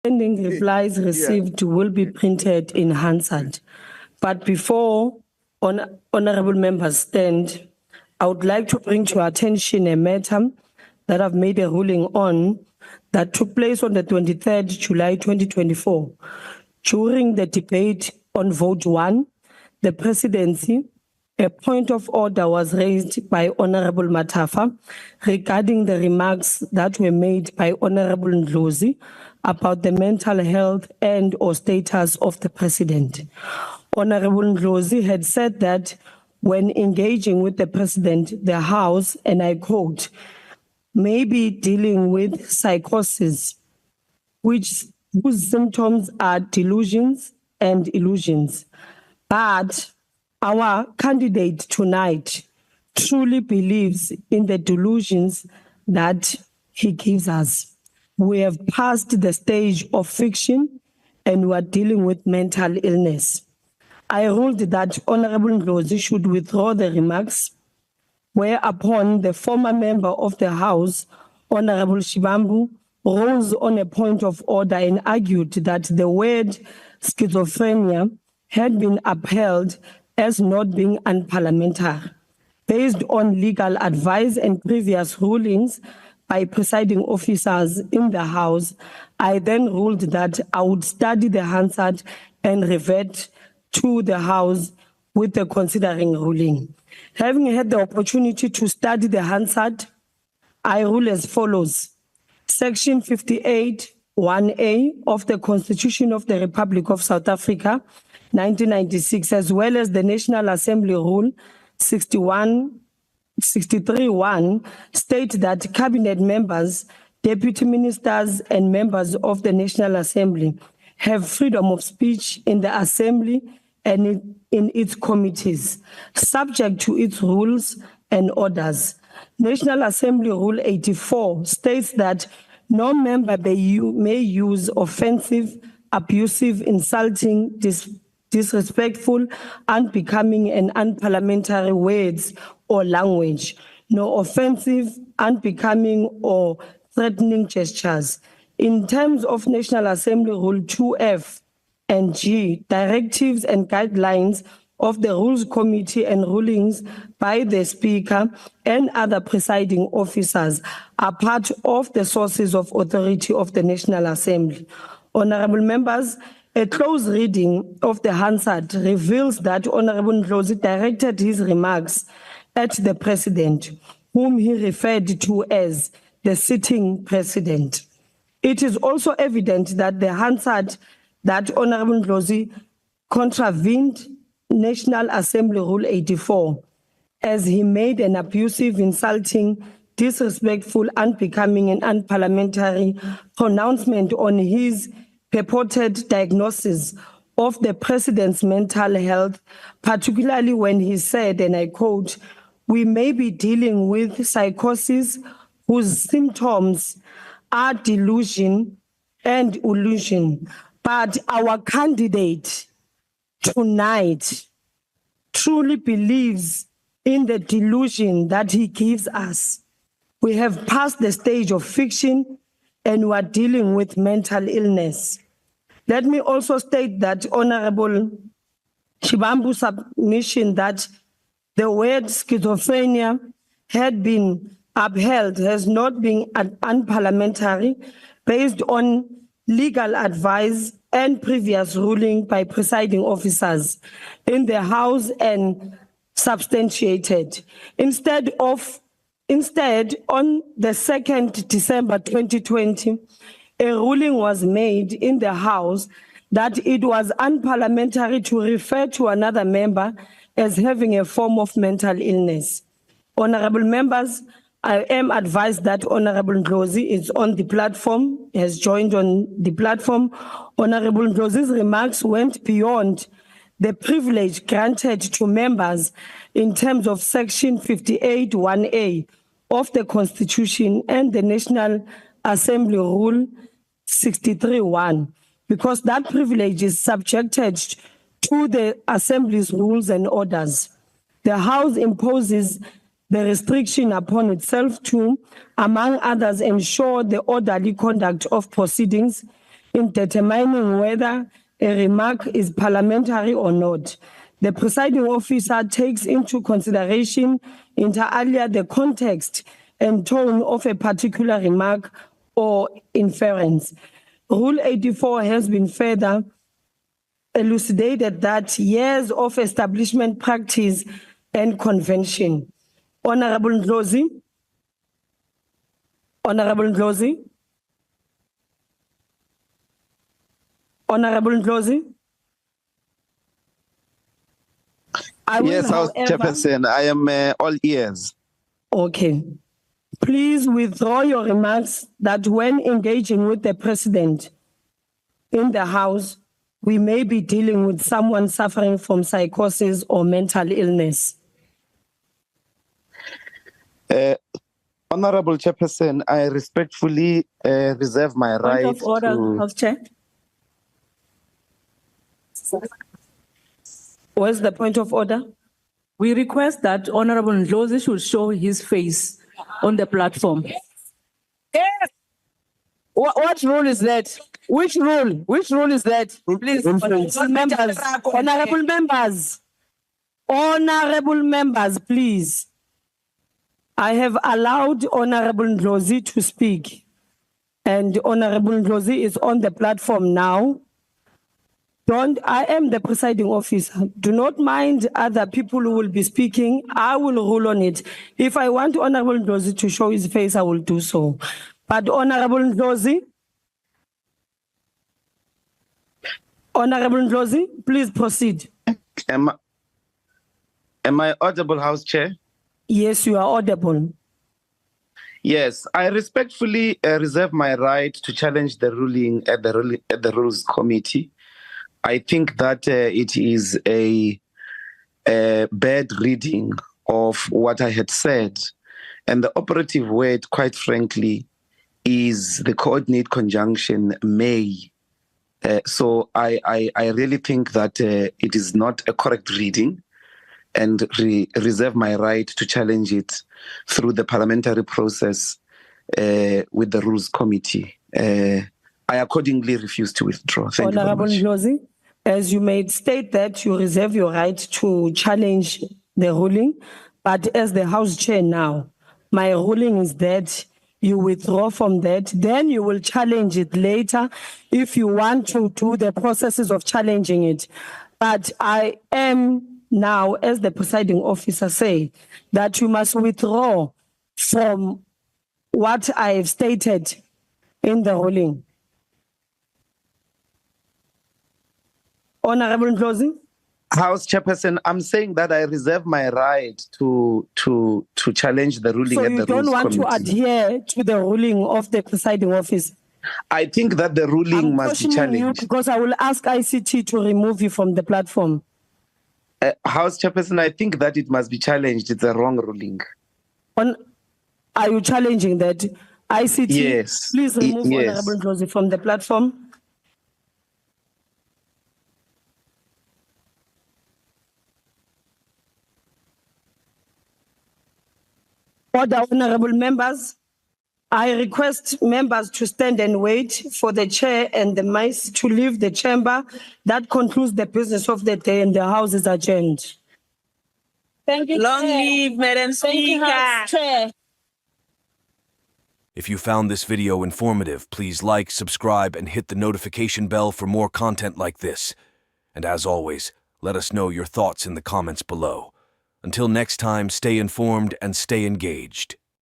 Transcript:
Pending replies received will be printed in Hansard. But before honorable members stand, I would like to bring to your attention a matter that I've made a ruling on that took place on the 23rd July 2024. During the debate on vote 1, the presidency, a point of order was raised by Honorable Matafa regarding the remarks that were made by Honorable Ndlozi about the mental health and or status of the president. Honorable Ndlozi had said that when engaging with the president, the House, and I quote, may be dealing with psychosis, whose symptoms are delusions and illusions. But our candidate tonight truly believes in the delusions that he gives us. We have passed the stage of fiction and we are dealing with mental illness. I ruled that Honorable Ndlozi should withdraw the remarks, whereupon the former member of the House, Honorable Shibambu, rose on a point of order and argued that the word schizophrenia had been upheld as not being unparliamentary. Based on legal advice and previous rulings by presiding officers in the House, I then ruled that I would study the Hansard and revert to the House with the considering ruling. Having had the opportunity to study the Hansard, I rule as follows. Section 58, 1A of the Constitution of the Republic of South Africa, 1996, as well as the National Assembly Rule 63.1, state that cabinet members, deputy ministers, and members of the National Assembly have freedom of speech in the Assembly and in its committees, subject to its rules and orders. National Assembly Rule 84 states that no member may use offensive, abusive, insulting, disrespectful, unbecoming, and unparliamentary words or language, no offensive, unbecoming, or threatening gestures. In terms of National Assembly Rule 2F and G, directives and guidelines of the Rules Committee and rulings by the Speaker and other presiding officers are part of the sources of authority of the National Assembly. Honorable members, a close reading of the Hansard reveals that Honorable Ndlozi directed his remarks at the President, whom he referred to as the sitting President. It is also evident that the Hansard that Honorable Ndlozi contravened National Assembly Rule 84, as he made an abusive, insulting, disrespectful, unbecoming, and unparliamentary pronouncement on his purported diagnosis of the President's mental health, particularly when he said, and I quote, we may be dealing with psychosis whose symptoms are delusion and illusion, but our candidate tonight truly believes in the delusion that he gives us. We have passed the stage of fiction and we are dealing with mental illness. Let me also state that Honorable Shibambu's submission that the word schizophrenia had been upheld has not been unparliamentary based on legal advice and previous ruling by presiding officers in the House and substantiated. Instead, on the 2nd December 2020, a ruling was made in the House that it was unparliamentary to refer to another member as having a form of mental illness. Honorable members, I am advised that Honorable Ndlozi is on the platform, has joined on the platform. Honorable Ndlozi's remarks went beyond the privilege granted to members in terms of Section 58, 1A of the Constitution and the National Assembly Rule 63.1, because that privilege is subjected to the Assembly's rules and orders. The House imposes the restriction upon itself to, among others, ensure the orderly conduct of proceedings, in determining whether a remark is parliamentary or not. The presiding officer takes into consideration inter alia the context and tone of a particular remark or inference. Rule 84 has been further elucidated that years of establishment practice and convention. Honorable Ndlozi. Honorable Ndlozi. Honorable Ndlozi. Yes, House Chairperson, I am all ears. Okay. Please withdraw your remarks that when engaging with the President in the House, we may be dealing with someone suffering from psychosis or mental illness. Honorable Chairperson, I respectfully reserve my right Point of order, to... House Chair. Where's the point of order? We request that Honorable Ndlozi should show his face on the platform. Yes. What rule is that? Which rule? Which rule is that? Please, Honorable members, please. I have allowed Honorable Ndlozi to speak, and Honorable Ndlozi is on the platform now. I am the presiding officer. Do not mind other people who will be speaking. I will rule on it. If I want Honorable Ndlozi to show his face, I will do so. But Honorable Ndlozi, please proceed. Am I audible, House Chair? Yes, you are audible. Yes, I respectfully reserve my right to challenge the ruling at the Rules Committee. I think that it is a bad reading of what I had said. And the operative word, quite frankly, is the coordinate conjunction may. So I really think that it is not a correct reading, and reserve my right to challenge it through the parliamentary process with the Rules Committee. I accordingly refuse to withdraw. Thank Honorable you very much. Ndlozi, as you may state that you reserve your right to challenge the ruling, but as the House Chair now, my ruling is that you withdraw from that, then you will challenge it later if you want to do the processes of challenging it. But I am now, as the presiding officer, say that you must withdraw from what I have stated in the ruling. Honorable Ndlozi? House Chairperson, I'm saying that I reserve my right to challenge the ruling So at you the don't Rules want to Committee. adhere to the ruling of the presiding office? I think that the ruling I'm must be questioning you challenged. because I will ask ICT to remove you from the platform. House Chairperson, I think that it must be challenged. It's a wrong ruling. Are you challenging that? ICT, Yes. please remove Yes. Honorable Ndlozi from the platform. Order, honorable members. I request members to stand and wait for the chair and the mice to leave the chamber. That concludes the business of the day and the House is adjourned. Thank you. Long Chair. live Madam Thank you, House Speaker. Chair. If you found this video informative, please like, subscribe, and hit the notification bell for more content like this. And as always, let us know your thoughts in the comments below. Until next time, stay informed and stay engaged.